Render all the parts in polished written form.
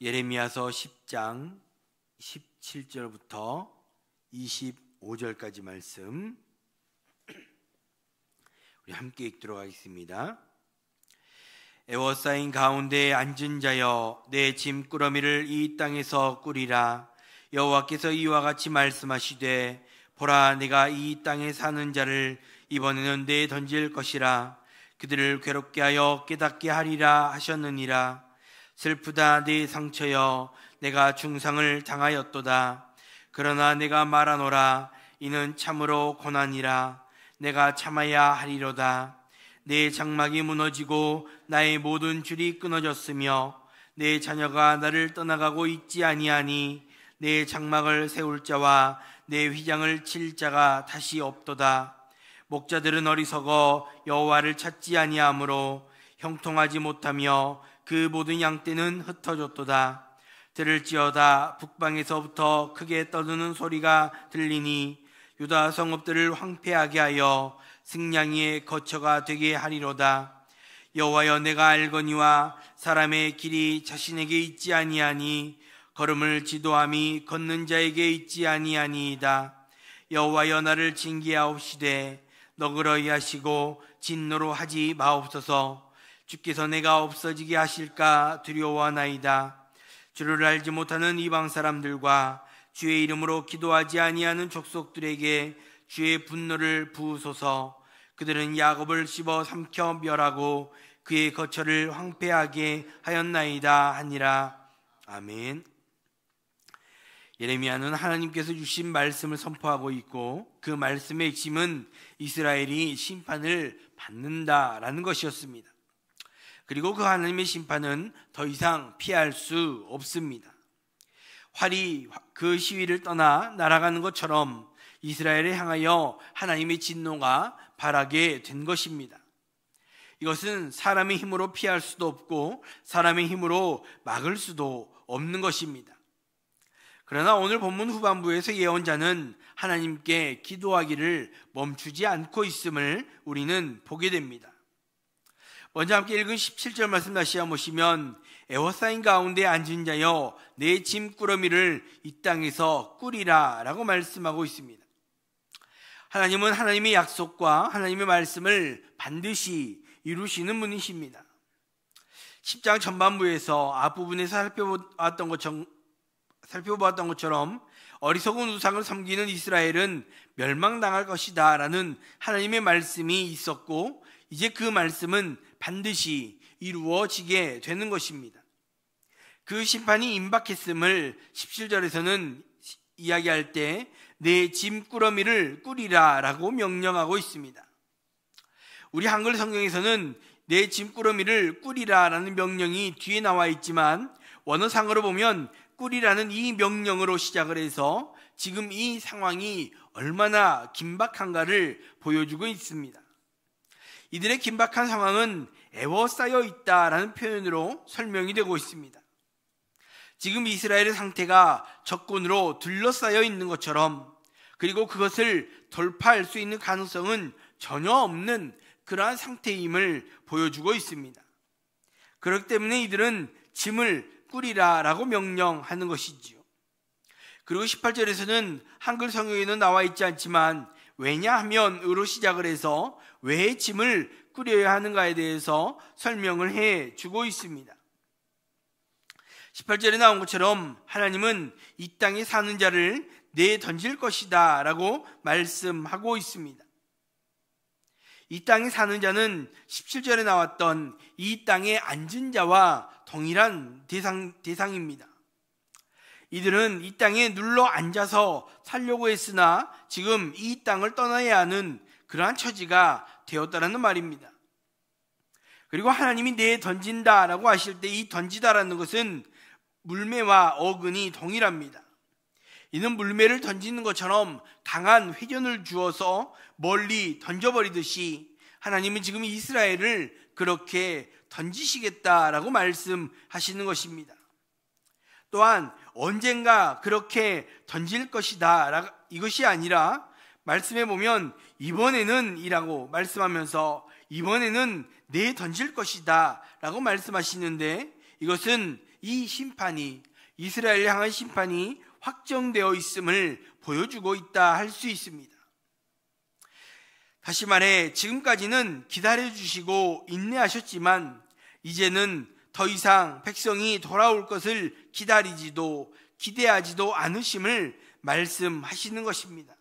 예레미야서 10장 17절부터 25절까지 말씀 우리 함께 읽도록 하겠습니다. 에워싸인 가운데 앉은 자여, 내 짐꾸러미를 이 땅에서 꾸리라. 여호와께서 이와 같이 말씀하시되, 보라, 내가 이 땅에 사는 자를 이번에는 내에 던질 것이라. 그들을 괴롭게 하여 깨닫게 하리라 하셨느니라. 슬프다 내 상처여, 내가 중상을 당하였도다. 그러나 내가 말하노라, 이는 참으로 고난이라. 내가 참아야 하리로다. 내 장막이 무너지고 나의 모든 줄이 끊어졌으며 내 자녀가 나를 떠나가고 있지 아니하니 내 장막을 세울 자와 내 휘장을 칠 자가 다시 없도다. 목자들은 어리석어 여호와를 찾지 아니하므로 형통하지 못하며 그 모든 양떼는 흩어졌도다. 들을지어다 북방에서부터 크게 떠드는 소리가 들리니 유다 성읍들을 황폐하게 하여 승냥이의 거처가 되게 하리로다. 여호와여, 내가 알거니와 사람의 길이 자신에게 있지 아니하니 걸음을 지도함이 걷는 자에게 있지 아니하니이다. 여호와여, 나를 징계하옵시되 너그러이 하시고 진노로 하지 마옵소서. 주께서 내가 없어지게 하실까 두려워하나이다. 주를 알지 못하는 이방 사람들과 주의 이름으로 기도하지 아니하는 족속들에게 주의 분노를 부으소서. 그들은 야곱을 씹어 삼켜 멸하고 그의 거처를 황폐하게 하였나이다 하니라. 아멘. 예레미야는 하나님께서 주신 말씀을 선포하고 있고, 그 말씀의 핵심은 이스라엘이 심판을 받는다라는 것이었습니다. 그리고 그 하나님의 심판은 더 이상 피할 수 없습니다. 활이 그 시위를 떠나 날아가는 것처럼 이스라엘을 향하여 하나님의 진노가 발하게 된 것입니다. 이것은 사람의 힘으로 피할 수도 없고 사람의 힘으로 막을 수도 없는 것입니다. 그러나 오늘 본문 후반부에서 예언자는 하나님께 기도하기를 멈추지 않고 있음을 우리는 보게 됩니다. 먼저 함께 읽은 17절 말씀 다시 한번 보시면, 에워싸인 가운데 앉은 자여, 내 짐꾸러미를 이 땅에서 꾸리라 라고 말씀하고 있습니다. 하나님은 하나님의 약속과 하나님의 말씀을 반드시 이루시는 분이십니다. 10장 전반부에서 앞부분에서 살펴보았던 것처럼 어리석은 우상을 섬기는 이스라엘은 멸망당할 것이다 라는 하나님의 말씀이 있었고, 이제 그 말씀은 반드시 이루어지게 되는 것입니다. 그 심판이 임박했음을 17절에서는 이야기할 때 내 짐꾸러미를 꾸리라 라고 명령하고 있습니다. 우리 한글 성경에서는 내 짐꾸러미를 꾸리라 라는 명령이 뒤에 나와 있지만, 원어상으로 보면 꾸리라는 이 명령으로 시작을 해서 지금 이 상황이 얼마나 긴박한가를 보여주고 있습니다. 이들의 긴박한 상황은 애워싸여 있다라는 표현으로 설명이 되고 있습니다. 지금 이스라엘의 상태가 적군으로 둘러싸여 있는 것처럼, 그리고 그것을 돌파할 수 있는 가능성은 전혀 없는 그러한 상태임을 보여주고 있습니다. 그렇기 때문에 이들은 짐을 꾸리라 라고 명령하는 것이지요. 그리고 18절에서는 한글 성경에는 나와 있지 않지만 왜냐하면 으로 시작을 해서 왜 짐을 꾸려야 하는가에 대해서 설명을 해주고 있습니다. 18절에 나온 것처럼 하나님은 이 땅에 사는 자를 내에 던질 것이다 라고 말씀하고 있습니다. 이 땅에 사는 자는 17절에 나왔던 이 땅에 앉은 자와 동일한 대상입니다. 이들은 이 땅에 눌러 앉아서 살려고 했으나 지금 이 땅을 떠나야 하는 그러한 처지가 되었다라는 말입니다. 그리고 하나님이 내에 던진다라고 하실 때 이 던지다라는 것은 물매와 어근이 동일합니다. 이는 물매를 던지는 것처럼 강한 회전을 주어서 멀리 던져버리듯이 하나님은 지금 이스라엘을 그렇게 던지시겠다라고 말씀하시는 것입니다. 또한 언젠가 그렇게 던질 것이다 이것이 아니라 말씀해 보면 이번에는 이라고 말씀하면서 이번에는 내 던질 것이다 라고 말씀하시는데, 이것은 이 심판이, 이스라엘을 향한 심판이 확정되어 있음을 보여주고 있다 할 수 있습니다. 다시 말해 지금까지는 기다려주시고 인내하셨지만 이제는 더 이상 백성이 돌아올 것을 기다리지도 기대하지도 않으심을 말씀하시는 것입니다.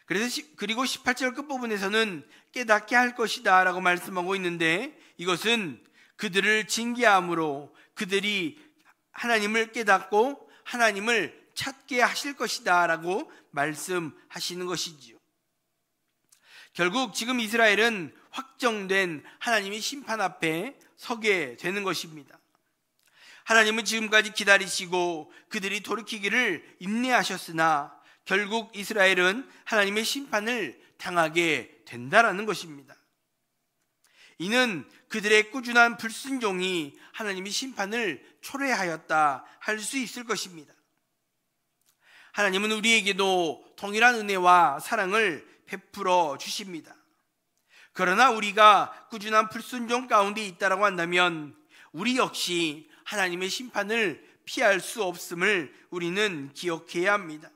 그리고 18절 끝부분에서는 깨닫게 할 것이다 라고 말씀하고 있는데, 이것은 그들을 징계함으로 그들이 하나님을 깨닫고 하나님을 찾게 하실 것이다 라고 말씀하시는 것이지요. 결국 지금 이스라엘은 확정된 하나님의 심판 앞에 서게 되는 것입니다. 하나님은 지금까지 기다리시고 그들이 돌이키기를 인내하셨으나 결국 이스라엘은 하나님의 심판을 당하게 된다라는 것입니다. 이는 그들의 꾸준한 불순종이 하나님의 심판을 초래하였다 할 수 있을 것입니다. 하나님은 우리에게도 동일한 은혜와 사랑을 베풀어 주십니다. 그러나 우리가 꾸준한 불순종 가운데 있다라고 한다면 우리 역시 하나님의 심판을 피할 수 없음을 우리는 기억해야 합니다.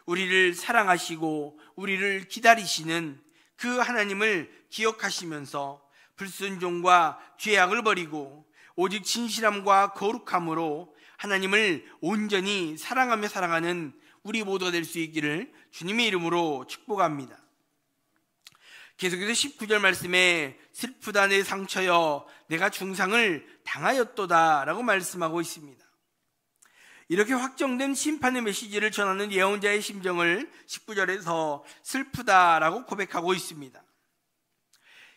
우리를 사랑하시고 우리를 기다리시는 그 하나님을 기억하시면서 불순종과 죄악을 버리고 오직 진실함과 거룩함으로 하나님을 온전히 사랑하며 살아가는 우리 모두가 될 수 있기를 주님의 이름으로 축복합니다. 계속해서 19절 말씀에 슬프다 내 상처여 내가 중상을 당하였도다 라고 말씀하고 있습니다. 이렇게 확정된 심판의 메시지를 전하는 예언자의 심정을 19절에서 슬프다라고 고백하고 있습니다.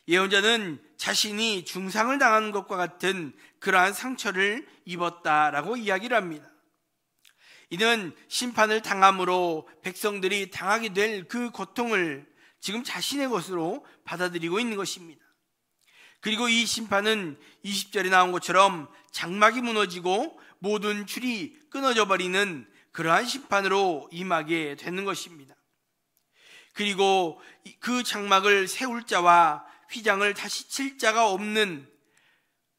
예언자는 자신이 중상을 당하는 것과 같은 그러한 상처를 입었다라고 이야기를 합니다. 이는 심판을 당함으로 백성들이 당하게 될 그 고통을 지금 자신의 것으로 받아들이고 있는 것입니다. 그리고 이 심판은 20절에 나온 것처럼 장막이 무너지고 모든 줄이 끊어져 버리는 그러한 심판으로 임하게 되는 것입니다. 그리고 그 장막을 세울 자와 휘장을 다시 칠 자가 없는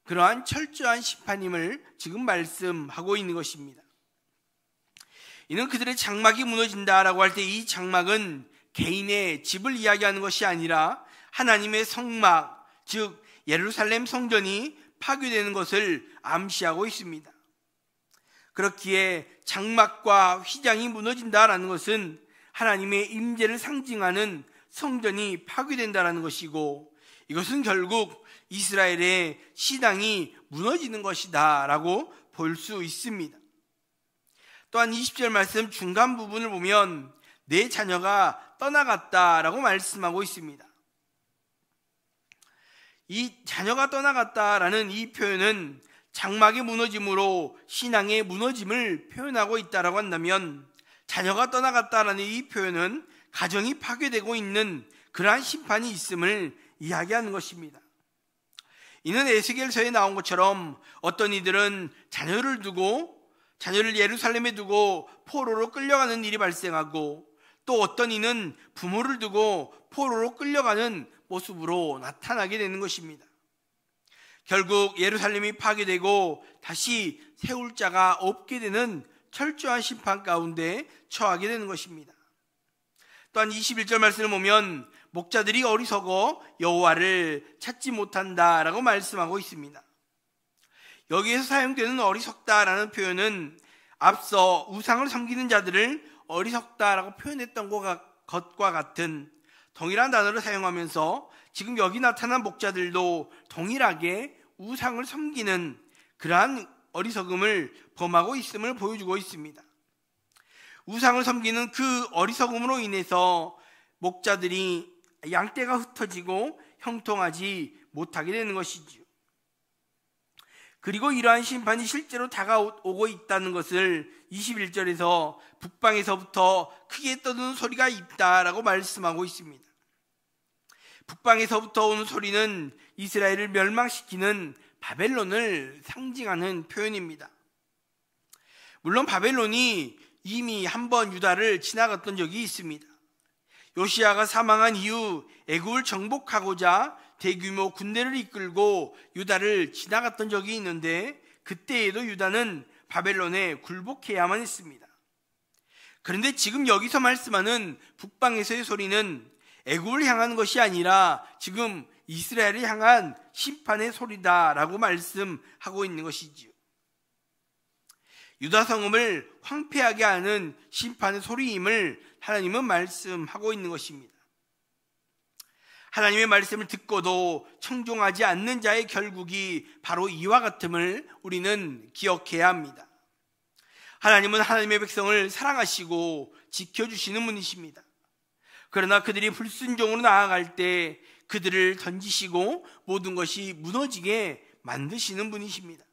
그러한 철저한 심판임을 지금 말씀하고 있는 것입니다. 이는 그들의 장막이 무너진다라고 할 때 이 장막은 개인의 집을 이야기하는 것이 아니라 하나님의 성막, 즉 예루살렘 성전이 파괴되는 것을 암시하고 있습니다. 그렇기에 장막과 휘장이 무너진다라는 것은 하나님의 임재를 상징하는 성전이 파괴된다라는 것이고, 이것은 결국 이스라엘의 신앙이 무너지는 것이다 라고 볼 수 있습니다. 또한 20절 말씀 중간 부분을 보면 내 자녀가 떠나갔다라고 말씀하고 있습니다. 이 자녀가 떠나갔다라는 이 표현은 장막의 무너짐으로 신앙의 무너짐을 표현하고 있다라고 한다면, 자녀가 떠나갔다라는 이 표현은 가정이 파괴되고 있는 그러한 심판이 있음을 이야기하는 것입니다. 이는 에스겔서에 나온 것처럼 어떤 이들은 자녀를 예루살렘에 두고 포로로 끌려가는 일이 발생하고, 또 어떤 이는 부모를 두고 포로로 끌려가는 모습으로 나타나게 되는 것입니다. 결국 예루살렘이 파괴되고 다시 세울 자가 없게 되는 철저한 심판 가운데 처하게 되는 것입니다. 또한 21절 말씀을 보면 목자들이 어리석어 여호와를 찾지 못한다라고 말씀하고 있습니다. 여기에서 사용되는 어리석다라는 표현은 앞서 우상을 섬기는 자들을 어리석다라고 표현했던 것과 같은 동일한 단어를 사용하면서 지금 여기 나타난 목자들도 동일하게 우상을 섬기는 그러한 어리석음을 범하고 있음을 보여주고 있습니다. 우상을 섬기는 그 어리석음으로 인해서 목자들이 양떼가 흩어지고 형통하지 못하게 되는 것이지요. 그리고 이러한 심판이 실제로 다가오고 있다는 것을 21절에서 북방에서부터 크게 떠드는 소리가 있다라고 말씀하고 있습니다. 북방에서부터 오는 소리는 이스라엘을 멸망시키는 바벨론을 상징하는 표현입니다. 물론 바벨론이 이미 한번 유다를 지나갔던 적이 있습니다. 요시야가 사망한 이후 애굽을 정복하고자 대규모 군대를 이끌고 유다를 지나갔던 적이 있는데, 그때에도 유다는 바벨론에 굴복해야만 했습니다. 그런데 지금 여기서 말씀하는 북방에서의 소리는 애굽을 향한 것이 아니라 지금 이스라엘을 향한 심판의 소리다라고 말씀하고 있는 것이지요. 유다 성읍을 황폐하게 하는 심판의 소리임을 하나님은 말씀하고 있는 것입니다. 하나님의 말씀을 듣고도 청종하지 않는 자의 결국이 바로 이와 같음을 우리는 기억해야 합니다. 하나님은 하나님의 백성을 사랑하시고 지켜주시는 분이십니다. 그러나 그들이 불순종으로 나아갈 때 그들을 던지시고 모든 것이 무너지게 만드시는 분이십니다.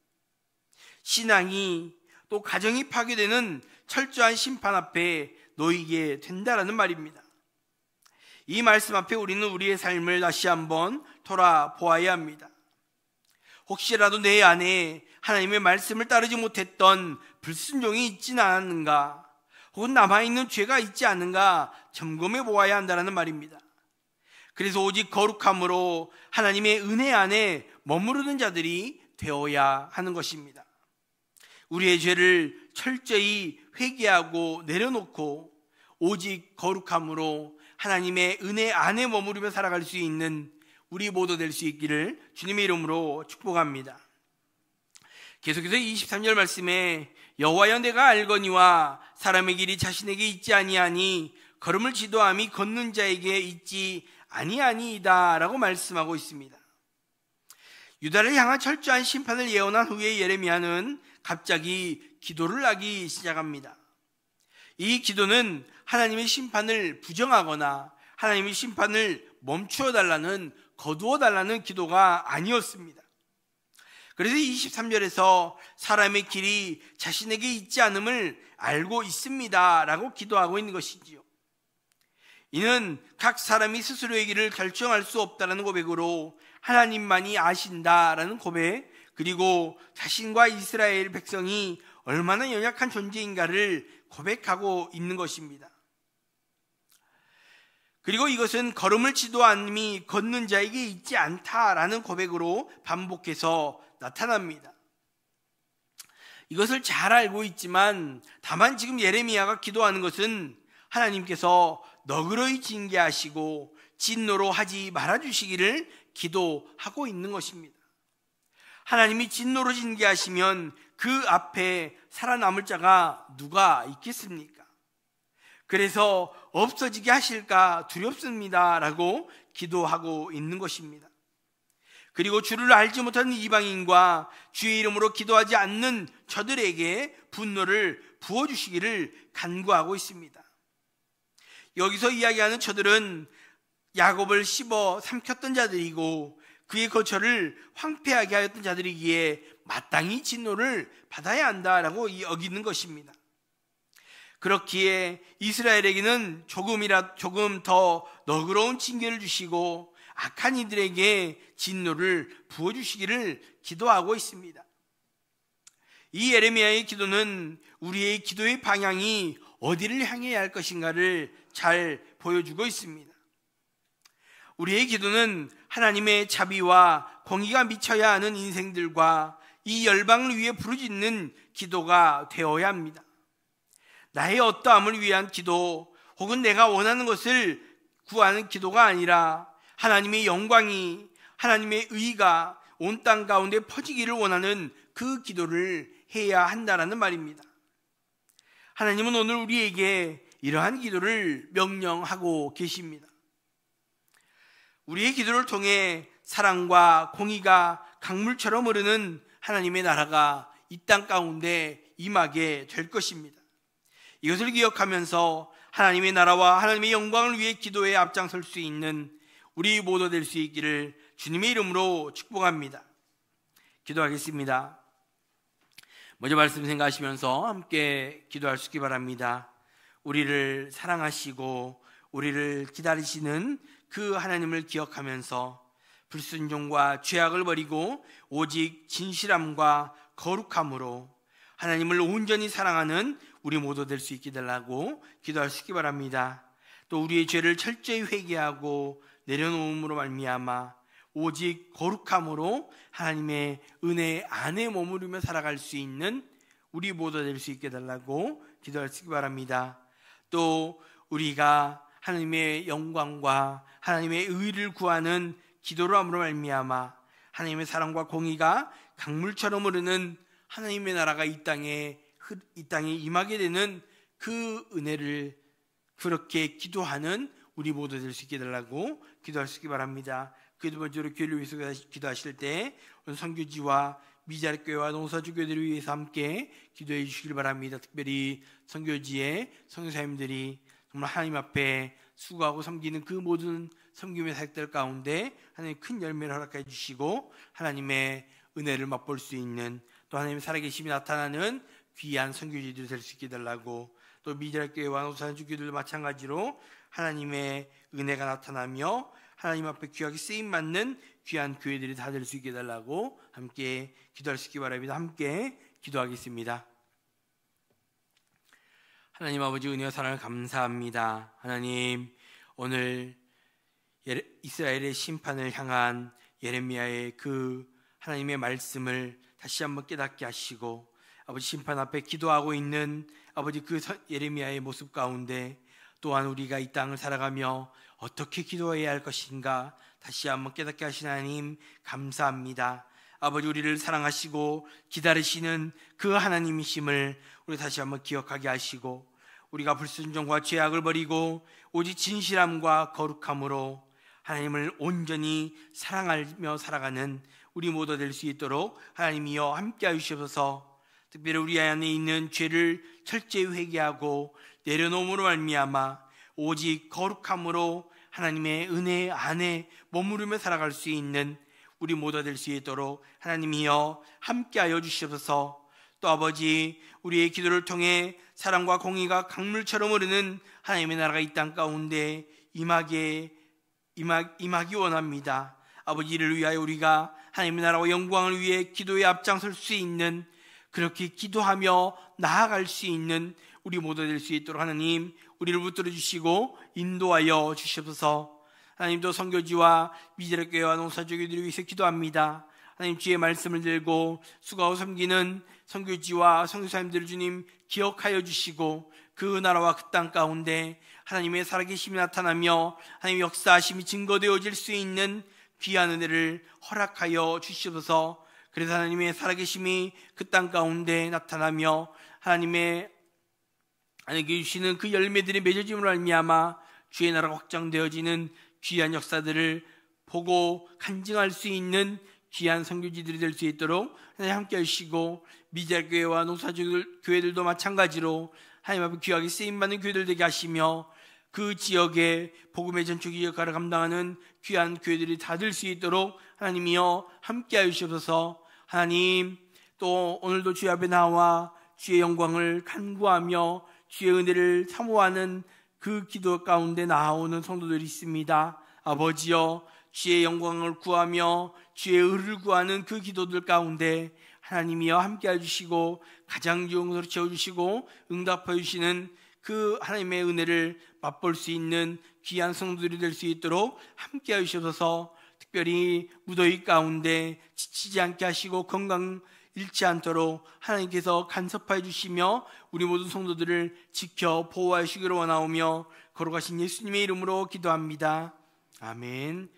신앙이 또 가정이 파괴되는 철저한 심판 앞에 놓이게 된다라는 말입니다. 이 말씀 앞에 우리는 우리의 삶을 다시 한번 돌아보아야 합니다. 혹시라도 내 안에 하나님의 말씀을 따르지 못했던 불순종이 있지는 않았는가, 혹은 남아있는 죄가 있지 않은가 점검해 보아야 한다는 말입니다. 그래서 오직 거룩함으로 하나님의 은혜 안에 머무르는 자들이 되어야 하는 것입니다. 우리의 죄를 철저히 회개하고 내려놓고 오직 거룩함으로 하나님의 은혜 안에 머무르며 살아갈 수 있는 우리 모두 될 수 있기를 주님의 이름으로 축복합니다. 계속해서 23절 말씀에 여호와여 내가 알거니와 사람의 길이 자신에게 있지 아니하니 걸음을 지도함이 걷는 자에게 있지 아니하니이다 라고 말씀하고 있습니다. 유다를 향한 철저한 심판을 예언한 후에 예레미야는 갑자기 기도를 하기 시작합니다. 이 기도는 하나님의 심판을 부정하거나 하나님의 심판을 멈추어 달라는, 거두어 달라는 기도가 아니었습니다. 그래서 23절에서 사람의 길이 자신에게 있지 않음을 알고 있습니다 라고 기도하고 있는 것이지요. 이는 각 사람이 스스로의 길을 결정할 수 없다라는 고백으로 하나님만이 아신다라는 고백, 그리고 자신과 이스라엘 백성이 얼마나 연약한 존재인가를 고백하고 있는 것입니다. 그리고 이것은 걸음을 지도함이 걷는 자에게 있지 않다라는 고백으로 반복해서 나타납니다. 이것을 잘 알고 있지만 다만 지금 예레미야가 기도하는 것은 하나님께서 너그러이 징계하시고 진노로 하지 말아주시기를 기도하고 있는 것입니다. 하나님이 진노로 징계하시면 그 앞에 살아남을 자가 누가 있겠습니까? 그래서 없어지게 하실까 두렵습니다 라고 기도하고 있는 것입니다. 그리고 주를 알지 못하는 이방인과 주의 이름으로 기도하지 않는 저들에게 분노를 부어주시기를 간구하고 있습니다. 여기서 이야기하는 저들은 야곱을 씹어 삼켰던 자들이고 그의 거처를 황폐하게 하였던 자들이기에 마땅히 진노를 받아야 한다라고 여기는 것입니다. 그렇기에 이스라엘에게는 조금 더 너그러운 징계를 주시고 악한 이들에게 진노를 부어주시기를 기도하고 있습니다. 이 예레미야의 기도는 우리의 기도의 방향이 어디를 향해야 할 것인가를 잘 보여주고 있습니다. 우리의 기도는 하나님의 자비와 공의가 미쳐야 하는 인생들과 이 열방을 위해 부르짖는 기도가 되어야 합니다. 나의 어떠함을 위한 기도, 혹은 내가 원하는 것을 구하는 기도가 아니라 하나님의 영광이, 하나님의 의가 온 땅 가운데 퍼지기를 원하는 그 기도를 해야 한다는 말입니다. 하나님은 오늘 우리에게 이러한 기도를 명령하고 계십니다. 우리의 기도를 통해 사랑과 공의가 강물처럼 흐르는 하나님의 나라가 이 땅 가운데 임하게 될 것입니다. 이것을 기억하면서 하나님의 나라와 하나님의 영광을 위해 기도에 앞장설 수 있는 우리 모두 될 수 있기를 주님의 이름으로 축복합니다. 기도하겠습니다. 먼저 말씀 생각하시면서 함께 기도할 수 있기 바랍니다. 우리를 사랑하시고 우리를 기다리시는 그 하나님을 기억하면서 불순종과 죄악을 버리고 오직 진실함과 거룩함으로 하나님을 온전히 사랑하는 우리 모두 될 수 있게 달라고 기도할 수 있기 바랍니다. 또 우리의 죄를 철저히 회개하고 내려놓음으로 말미암아 오직 거룩함으로 하나님의 은혜 안에 머무르며 살아갈 수 있는 우리 모두 될 수 있게 해달라고 기도하시기 바랍니다. 또 우리가 하나님의 영광과 하나님의 의를 구하는 기도로 함으로 말미암아 하나님의 사랑과 공의가 강물처럼 흐르는 하나님의 나라가 이 땅에 임하게 되는 그 은혜를 그렇게 기도하는 우리 모두 될 수 있게 해달라고 기도하시기 바랍니다. 그 두 번째로 교회를 위해서 기도하실 때 선교지와 미자립교회와 농사주교회들을 위해서 함께 기도해 주시길 바랍니다. 특별히 선교지의 선교사님들이 정말 하나님 앞에 수고하고 섬기는 그 모든 섬김의 사역들 가운데 하나님 큰 열매를 허락해 주시고 하나님의 은혜를 맛볼 수 있는, 또 하나님의 살아계심이 나타나는 귀한 선교지들이 될 수 있게 해달라고, 또 미자립교회와 농사주교회들도 마찬가지로 하나님의 은혜가 나타나며 하나님 앞에 귀하게 쓰임받는 귀한 교회들이 다 될 수 있게 해달라고 함께 기도할 수 있기 바랍니다. 함께 기도하겠습니다. 하나님 아버지, 은혜와 사랑을 감사합니다. 하나님, 오늘 이스라엘의 심판을 향한 예레미야의 그 하나님의 말씀을 다시 한번 깨닫게 하시고, 아버지 심판 앞에 기도하고 있는 아버지 그 예레미야의 모습 가운데 또한 우리가 이 땅을 살아가며 어떻게 기도해야 할 것인가 다시 한번 깨닫게 하신 하나님 감사합니다. 아버지, 우리를 사랑하시고 기다리시는 그 하나님이심을 우리 다시 한번 기억하게 하시고, 우리가 불순종과 죄악을 버리고 오직 진실함과 거룩함으로 하나님을 온전히 사랑하며 살아가는 우리 모두 될 수 있도록 하나님이여 함께하여 주시옵소서. 특별히 우리 안에 있는 죄를 철저히 회개하고 내려놓음으로 말미암아 오직 거룩함으로 하나님의 은혜 안에 머무르며 살아갈 수 있는 우리 모두 될 수 있도록 하나님이여 함께하여 주시옵소서. 또 아버지, 우리의 기도를 통해 사랑과 공의가 강물처럼 흐르는 하나님의 나라가 이 땅 가운데 임하기 원합니다. 아버지, 이를 위하여 우리가 하나님의 나라와 영광을 위해 기도에 앞장설 수 있는, 그렇게 기도하며 나아갈 수 있는 우리 모두 될 수 있도록 하나님 우리를 붙들어 주시고 인도하여 주시옵소서. 하나님도 선교지와 미자립교회와 농사주교회들을 위해서 기도합니다. 하나님, 주의 말씀을 들고 수고하고 섬기는 선교지와 선교사님들을 주님 기억하여 주시고, 그 나라와 그 땅 가운데 하나님의 살아계심이 나타나며 하나님의 역사하심이 증거되어질 수 있는 귀한 은혜를 허락하여 주시옵소서. 그래서 하나님의 살아계심이 그 땅 가운데 나타나며 하나님의 하나님께 주시는 그 열매들이 맺어짐으로 말미암아 주의 나라가 확장되어지는 귀한 역사들을 보고 간증할 수 있는 귀한 선교지들이 될 수 있도록 하나님 함께 하시고, 미자립교회와 농사주교회들도 마찬가지로 하나님 앞에 귀하게 쓰임받는 교회들 되게 하시며, 그 지역의 복음의 전초기 역할을 감당하는 귀한 교회들이 다 될 수 있도록 하나님이여 함께 하시옵소서. 하나님, 또 오늘도 주의 앞에 나와 주의 영광을 간구하며 주의 은혜를 사모하는 그 기도 가운데 나아오는 성도들이 있습니다. 아버지여, 주의 영광을 구하며 주의 의를 구하는 그 기도들 가운데 하나님이여 함께 해주시고 가장 용서로 채워주시고 응답해 주시는 그 하나님의 은혜를 맛볼 수 있는 귀한 성도들이 될 수 있도록 함께 해주셔서, 특별히 무더위 가운데 지치지 않게 하시고 건강 잃지 않도록 하나님께서 간섭하여 주시며 우리 모든 성도들을 지켜 보호하시기를 원하오며 거룩하신 예수님의 이름으로 기도합니다. 아멘.